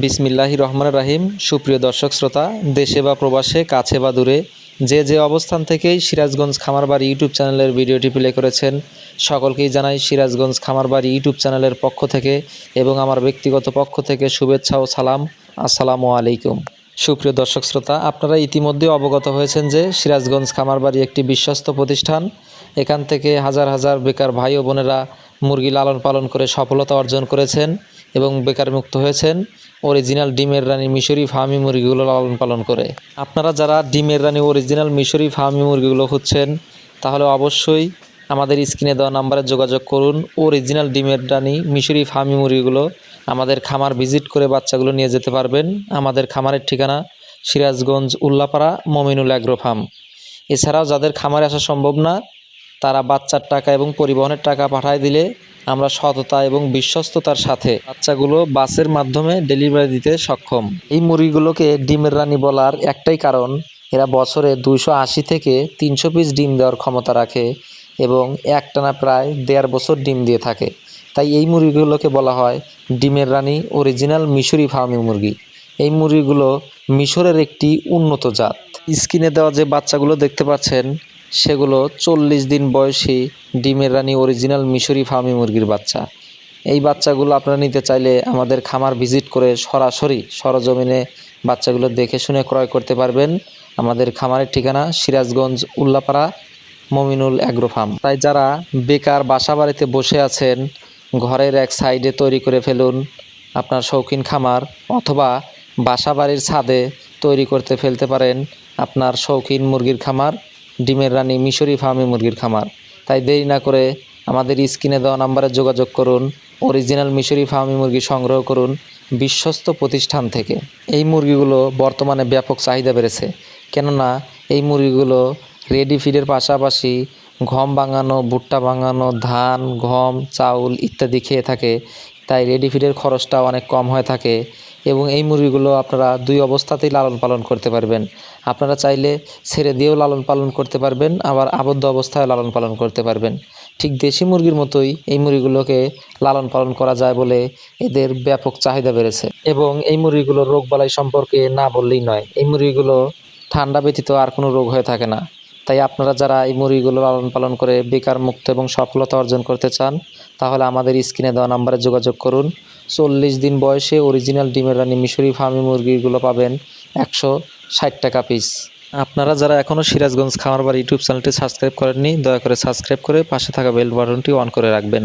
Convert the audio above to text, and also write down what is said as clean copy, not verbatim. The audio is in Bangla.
বিসমিল্লাহির রহমানির রহিম। সুপ্রিয় দর্শক শ্রোতা, দেশে বা প্রবাসে, কাছে বা দূরে, যে অবস্থান থেকেই সিরাজগঞ্জ খামারবাড়ি ইউটিউব চ্যানেলের ভিডিওটি প্লে করেছেন, সকলকেই জানাই সিরাজগঞ্জ খামারবাড়ি ইউটিউব চ্যানেলের পক্ষ থেকে এবং আমার ব্যক্তিগত পক্ষ থেকে শুভেচ্ছা ও সালাম। আসসালামু আলাইকুম। সুপ্রিয় দর্শক শ্রোতা, আপনারা ইতিমধ্যে অবগত হয়েছেন যে সিরাজগঞ্জ খামারবাড়ি একটি বিশ্বস্ত প্রতিষ্ঠান। এখান থেকে হাজার হাজার বেকার ভাই ও বোনেরা মুরগি লালন পালন করে সফলতা অর্জন করেছেন এবং বেকার মুক্ত হয়েছেন অরিজিনাল ডিমের রানী মিশরি ফার্মি মুরগিগুলো লালন পালন করে। আপনারা যারা ডিমের রানী অরিজিনাল মিশরি ফার্মি মুরগিগুলো খুঁজছেন, তাহলে অবশ্যই আমাদের স্ক্রিনে দেওয়া নাম্বারে যোগাযোগ করুন। অরিজিনাল ডিমের রানী মিশরি ফার্মি মুরগিগুলো আমাদের খামার ভিজিট করে বাচ্চাগুলো নিয়ে যেতে পারবেন। আমাদের খামারের ঠিকানা সিরাজগঞ্জ উল্লাপাড়া মমিনুল অ্যাগ্রো ফার্ম। এছাড়াও যাদের খামারে আসা সম্ভব না, তারা বাচ্চার টাকা এবং পরিবহনের টাকা পাঠায় দিলে আমরা সততা এবং বিশ্বস্ততার সাথে বাচ্চাগুলো বাসের মাধ্যমে ডেলিভারি দিতে সক্ষম। এই মুরগিগুলোকে ডিমের রানী বলার একটাই কারণ, এরা বছরে 280 থেকে 300 পিস ডিম দেওয়ার ক্ষমতা রাখে এবং একটানা প্রায় 1.5 বছর ডিম দিয়ে থাকে। তাই এই মুরগিগুলোকে বলা হয় ডিমের রানী অরিজিনাল মিশরি ফার্মি মুরগি। এই মুরগিগুলো মিশরের একটি উন্নত জাত। স্ক্রিনে দেওয়া যে বাচ্চাগুলো দেখতে পাচ্ছেন, সেগুলো 40 দিন বয়সী ডিমের রানী অরিজিনাল মিশরি ফার্মি মুরগির বাচ্চা। এই বাচ্চাগুলো আপনারা নিতে চাইলে আমাদের খামার ভিজিট করে সরাসরি সরজমিনে বাচ্চাগুলো দেখে শুনে ক্রয় করতে পারবেন। আমাদের খামারের ঠিকানা সিরাজগঞ্জ উল্লাপাড়া মমিনুল অ্যাগ্রো ফার্ম। তাই যারা বেকার বাসা বাড়িতে বসে আছেন, ঘরের এক সাইডে তৈরি করে ফেলুন আপনার শৌখিন খামার, অথবা বাসা বাড়ির ছাদে তৈরি করতে ফেলতে পারেন আপনার শৌখিন মুরগির খামার, ডিমের রানী মিশরি ফার্মি মুরগির খামার। তাই দেরি না করে আমাদের স্ক্রিনে দেওয়া নাম্বারে যোগাযোগ করুন। অরিজিনাল মিশরি ফার্মি মুরগি সংগ্রহ করুন বিশ্বস্ত প্রতিষ্ঠান থেকে। এই মুরগিগুলো বর্তমানে ব্যাপক চাহিদা বেড়েছে, কেননা এই মুরগিগুলো রেডি ফিডের পাশাপাশি গম ভাঙানো, ভুট্টা ভাঙানো, ধান, গম, চাউল ইত্যাদি খেয়ে থাকে। তাই রেডি ফিডের খরচটা অনেক কম হয়ে থাকে এবং এই মুরগিগুলো আপনারা 2 অবস্থাতেই লালন পালন করতে পারবেন। আপনারা চাইলে ছেড়ে দিয়েও লালন পালন করতে পারবেন, আবার আবদ্ধ অবস্থায় লালন পালন করতে পারবেন। ঠিক দেশি মুরগির মতোই এই মুরগিগুলোকে লালন পালন করা যায় বলে এদের ব্যাপক চাহিদা বেড়েছে। এবং এই মুরগিগুলোর রোগবালাই সম্পর্কে না বললেই নয়, এই মুরগিগুলো ঠান্ডা ব্যতীত আর কোনো রোগ হয়ে থাকে না। তাই আপনারা যারা এই মুরগিগুলো লালন পালন করে বেকার মুক্ত এবং সফলতা অর্জন করতে চান, তাহলে আমাদের স্ক্রিনে দেওয়া নাম্বারে যোগাযোগ করুন। 40 দিন বয়সে অরিজিনাল ডিমের রানী মিশরি ফার্মি মুরগিগুলো পাবেন 160 টাকা পিস। আপনারা যারা এখনও সিরাজগঞ্জ খামারবাড়ি ইউটিউব চ্যানেলটি সাবস্ক্রাইব করেননি, দয়া করে সাবস্ক্রাইব করে পাশে থাকা বেল বাটনটি অন করে রাখবেন।